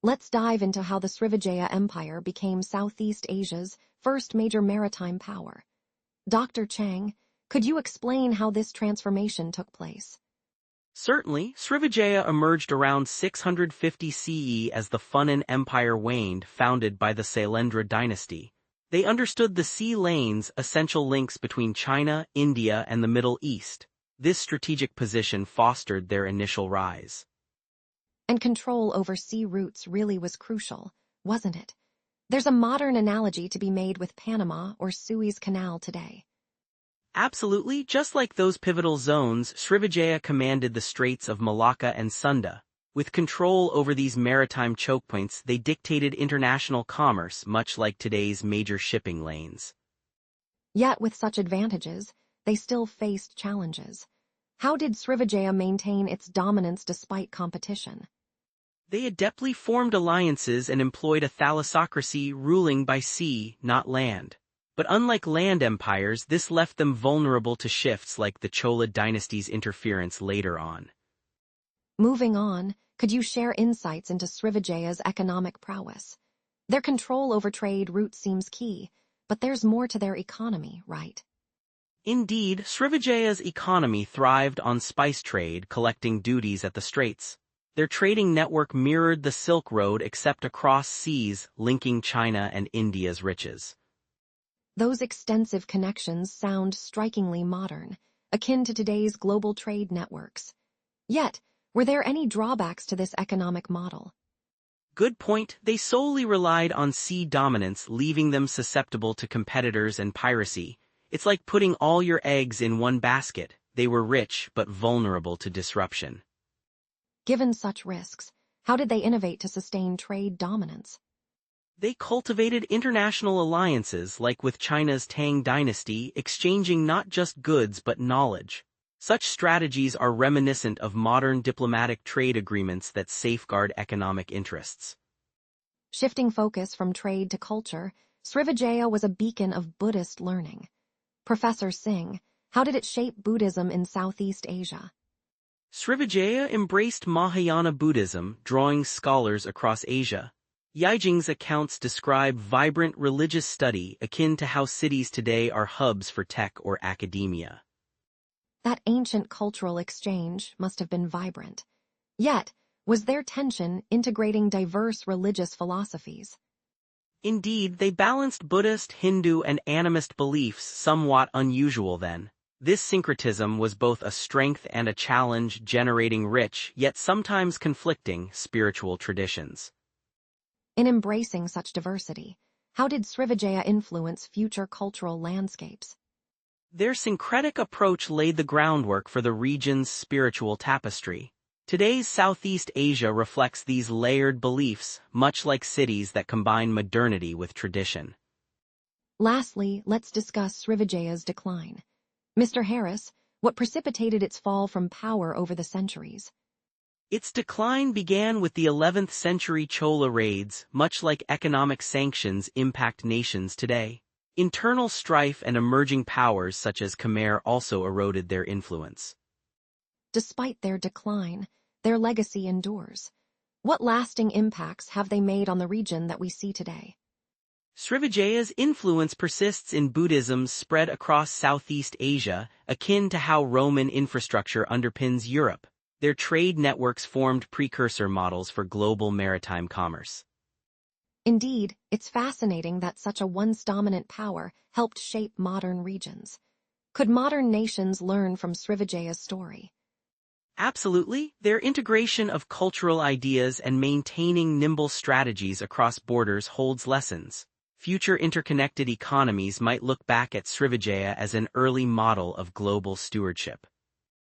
Let's dive into how the Srivijaya Empire became Southeast Asia's first major maritime power. Dr. Chang, could you explain how this transformation took place? Certainly, Srivijaya emerged around 650 CE as the Funan Empire waned, founded by the Sailendra dynasty. They understood the sea lanes, essential links between China, India, and the Middle East. This strategic position fostered their initial rise. And control over sea routes really was crucial, wasn't it? There's a modern analogy to be made with Panama or Suez Canal today. Absolutely, just like those pivotal zones, Srivijaya commanded the Straits of Malacca and Sunda. With control over these maritime chokepoints, they dictated international commerce, much like today's major shipping lanes. Yet with such advantages, they still faced challenges. How did Srivijaya maintain its dominance despite competition? They adeptly formed alliances and employed a thalassocracy, ruling by sea, not land. But unlike land empires, this left them vulnerable to shifts like the Chola dynasty's interference later on. Moving on, could you share insights into Srivijaya's economic prowess? Their control over trade routes seems key, but there's more to their economy, right? Indeed, Srivijaya's economy thrived on spice trade, collecting duties at the straits. Their trading network mirrored the Silk Road except across seas, linking China and India's riches. Those extensive connections sound strikingly modern, akin to today's global trade networks. Yet, were there any drawbacks to this economic model? Good point. They solely relied on sea dominance, leaving them susceptible to competitors and piracy. It's like putting all your eggs in one basket. They were rich but vulnerable to disruption. Given such risks, how did they innovate to sustain trade dominance? They cultivated international alliances like with China's Tang dynasty, exchanging not just goods but knowledge. Such strategies are reminiscent of modern diplomatic trade agreements that safeguard economic interests. Shifting focus from trade to culture, Srivijaya was a beacon of Buddhist learning. Professor Singh, how did it shape Buddhism in Southeast Asia? Srivijaya embraced Mahayana Buddhism, drawing scholars across Asia. Yijing's accounts describe vibrant religious study akin to how cities today are hubs for tech or academia. That ancient cultural exchange must have been vibrant. Yet, was there tension integrating diverse religious philosophies? Indeed, they balanced Buddhist, Hindu, and animist beliefs, somewhat unusual then. This syncretism was both a strength and a challenge, generating rich, yet sometimes conflicting, spiritual traditions. In embracing such diversity, how did Srivijaya influence future cultural landscapes? Their syncretic approach laid the groundwork for the region's spiritual tapestry. Today's Southeast Asia reflects these layered beliefs, much like cities that combine modernity with tradition. Lastly, let's discuss Srivijaya's decline. Mr. Harris, what precipitated its fall from power over the centuries? Its decline began with the 11th century Chola raids, much like economic sanctions impact nations today. Internal strife and emerging powers such as Khmer also eroded their influence. Despite their decline, their legacy endures. What lasting impacts have they made on the region that we see today? Srivijaya's influence persists in Buddhism's spread across Southeast Asia, akin to how Roman infrastructure underpins Europe. Their trade networks formed precursor models for global maritime commerce. Indeed, it's fascinating that such a once-dominant power helped shape modern regions. Could modern nations learn from Srivijaya's story? Absolutely, their integration of cultural ideas and maintaining nimble strategies across borders holds lessons. Future interconnected economies might look back at Srivijaya as an early model of global stewardship.